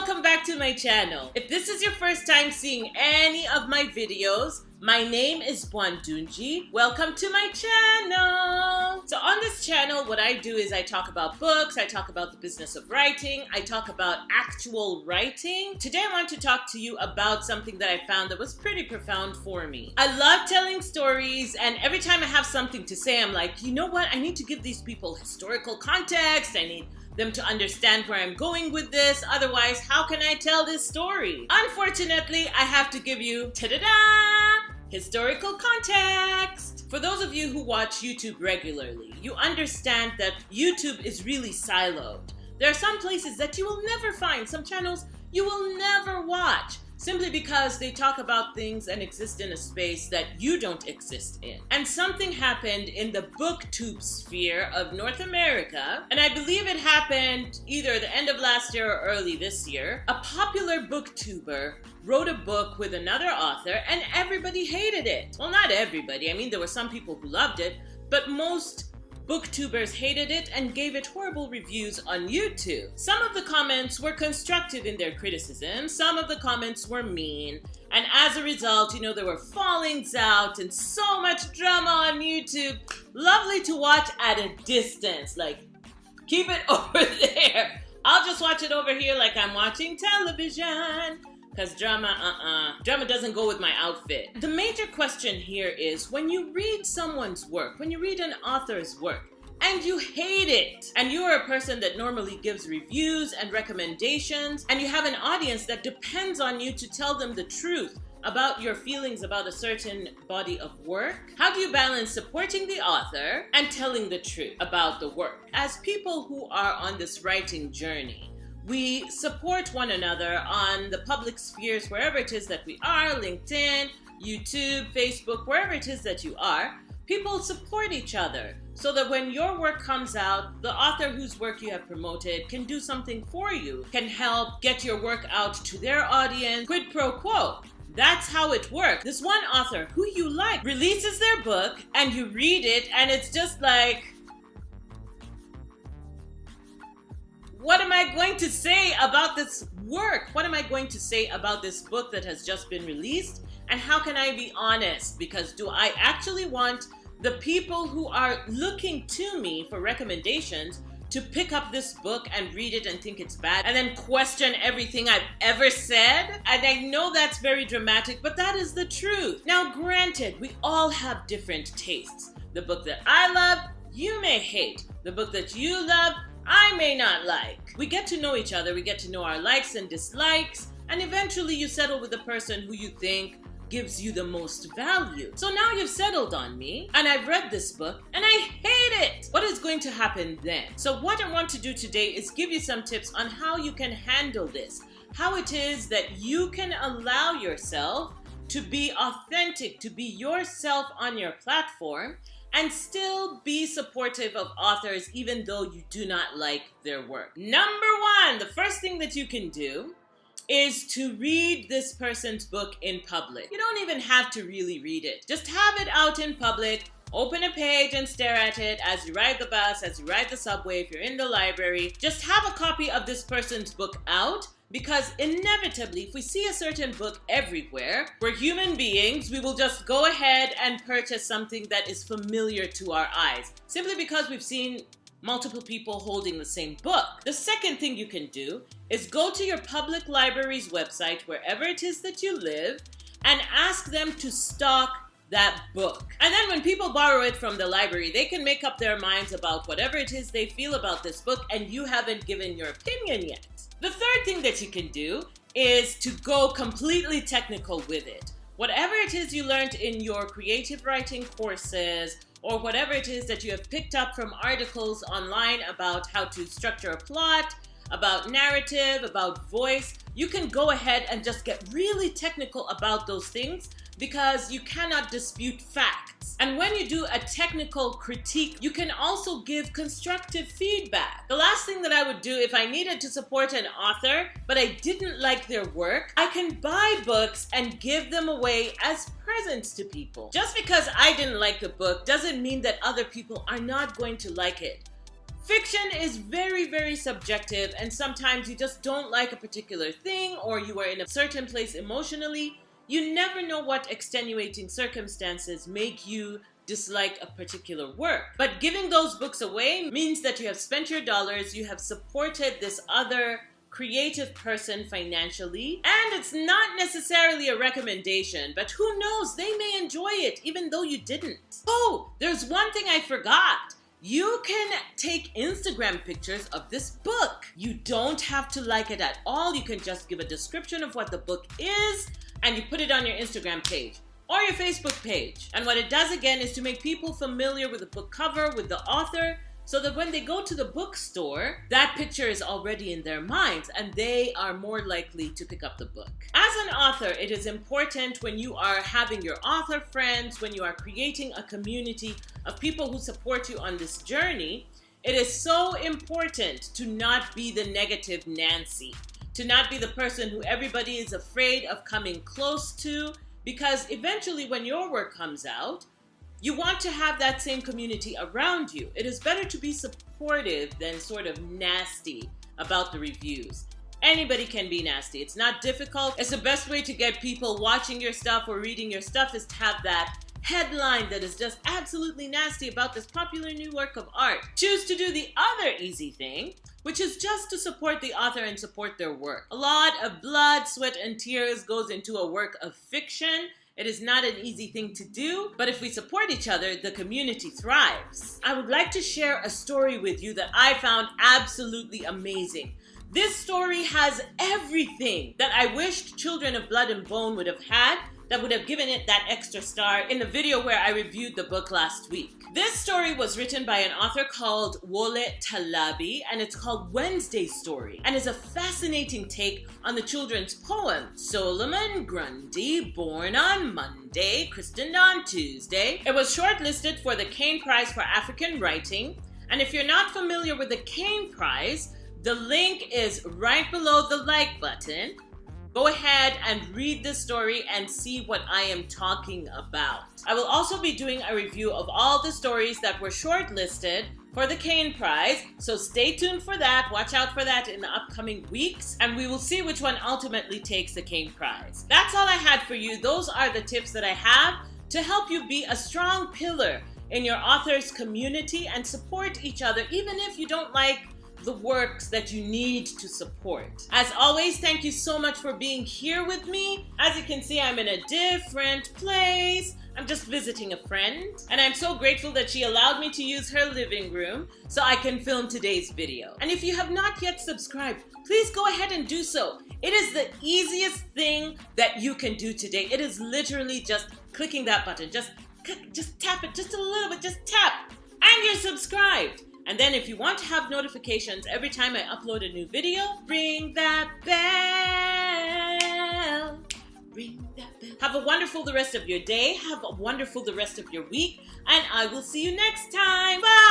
welcome back to my channel. If this is your first time seeing any of my videos, my name is Bwandungi. Welcome to my channel. So on this channel, what I do is I talk about books, I talk about the business of writing, I talk about actual writing. Today I want to talk to you about something that I found that was pretty profound for me. I love telling stories, and every time I have something to say, I'm like, you know what? I need to give these people historical context. I need them to understand where I'm going with this. Otherwise, how can I tell this story? Unfortunately, I have to give you, ta-da-da, historical context. For those of you who watch YouTube regularly, you understand that YouTube is really siloed. There are some places that you will never find, some channels you will never watch, simply because they talk about things and exist in a space that you don't exist in. And something happened in the booktube sphere of North America, and I believe it happened either the end of last year or early this year. A popular booktuber wrote a book with another author, and everybody hated it. Well, not everybody. I mean, there were some people who loved it, but most booktubers hated it and gave it horrible reviews on YouTube. Some of the comments were constructive in their criticism, some of the comments were mean, and as a result, you know, there were fallings out and so much drama on YouTube. Lovely to watch at a distance, like, keep it over there. I'll just watch it over here like I'm watching television. Because drama doesn't go with my outfit. The major question here is, when you read someone's work, when you read an author's work, and you hate it, and you are a person that normally gives reviews and recommendations, and you have an audience that depends on you to tell them the truth about your feelings about a certain body of work, how do you balance supporting the author and telling the truth about the work? As people who are on this writing journey, we support one another on the public spheres, wherever it is that we are, LinkedIn, YouTube, Facebook, wherever it is that you are. People support each other so that when your work comes out, the author whose work you have promoted can do something for you, can help get your work out to their audience, quid pro quo. That's how it works. This one author who you like releases their book and you read it and it's just like, what am I going to say about this work? What am I going to say about this book that has just been released? And how can I be honest? Because do I actually want the people who are looking to me for recommendations to pick up this book and read it and think it's bad and then question everything I've ever said? And I know that's very dramatic, but that is the truth. Now, granted, we all have different tastes. The book that I love, you may hate. The book that you love, I may not like. We get to know each other, we get to know our likes and dislikes, and eventually you settle with the person who you think gives you the most value. So now you've settled on me, and I've read this book, and I hate it. What is going to happen then? So what I want to do today is give you some tips on how you can handle this, how it is that you can allow yourself to be authentic, to be yourself on your platform, and still be supportive of authors even though you do not like their work. Number one, the first thing that you can do is to read this person's book in public. You don't even have to really read it. Just have it out in public, open a page and stare at it as you ride the bus, as you ride the subway, if you're in the library. Just have a copy of this person's book out, because inevitably, if we see a certain book everywhere, we're human beings, we will just go ahead and purchase something that is familiar to our eyes, simply because we've seen multiple people holding the same book. The second thing you can do is go to your public library's website, wherever it is that you live, and ask them to stock that book. And then when people borrow it from the library, they can make up their minds about whatever it is they feel about this book, and you haven't given your opinion yet. The third thing that you can do is to go completely technical with it. Whatever it is you learned in your creative writing courses, or whatever it is that you have picked up from articles online about how to structure a plot, about narrative, about voice, you can go ahead and just get really technical about those things, because you cannot dispute facts. And when you do a technical critique, you can also give constructive feedback. The last thing that I would do if I needed to support an author, but I didn't like their work, I can buy books and give them away as presents to people. Just because I didn't like the book doesn't mean that other people are not going to like it. Fiction is very, very subjective, and sometimes you just don't like a particular thing, or you are in a certain place emotionally. You never know what extenuating circumstances make you dislike a particular work. But giving those books away means that you have spent your dollars, you have supported this other creative person financially, and it's not necessarily a recommendation, but who knows, they may enjoy it even though you didn't. Oh, there's one thing I forgot. You can take Instagram pictures of this book. You don't have to like it at all. You can just give a description of what the book is, and you put it on your Instagram page or your Facebook page. And what it does again is to make people familiar with the book cover, with the author, so that when they go to the bookstore, that picture is already in their minds and they are more likely to pick up the book. As an author, it is important when you are having your author friends, when you are creating a community of people who support you on this journey, it is so important to not be the negative Nancy, to not be the person who everybody is afraid of coming close to, because eventually when your work comes out, you want to have that same community around you. It is better to be supportive than sort of nasty about the reviews. Anybody can be nasty. It's not difficult. It's the best way to get people watching your stuff or reading your stuff is to have that headline that is just absolutely nasty about this popular new work of art. Choose to do the other easy thing, which is just to support the author and support their work. A lot of blood, sweat, and tears goes into a work of fiction. It is not an easy thing to do, but if we support each other, the community thrives. I would like to share a story with you that I found absolutely amazing. This story has everything that I wished Children of Blood and Bone would have had, that would have given it that extra star in the video where I reviewed the book last week. This story was written by an author called Wole Talabi, and it's called Wednesday's Story, and is a fascinating take on the children's poem Solomon Grundy, born on Monday, christened on Tuesday. It was shortlisted for the Caine Prize for African Writing, and if you're not familiar with the Caine Prize, the link is right below the like button. Go ahead and read the story and see what I am talking about. I will also be doing a review of all the stories that were shortlisted for the Caine Prize, so stay tuned for that. Watch out for that in the upcoming weeks, and we will see which one ultimately takes the Caine Prize. That's all I had for you. Those are the tips that I have to help you be a strong pillar in your author's community and support each other, even if you don't like the works that you need to support. As always, thank you so much for being here with me. As you can see, I'm in a different place. I'm just visiting a friend, and I'm so grateful that she allowed me to use her living room so I can film today's video. And if you have not yet subscribed, please go ahead and do so. It is the easiest thing that you can do today. It is literally just clicking that button. Just tap it just a little bit, just tap, and you're subscribed. And then if you want to have notifications every time I upload a new video, ring that bell. Ring that bell. Have a wonderful the rest of your day. Have a wonderful the rest of your week. And I will see you next time. Bye.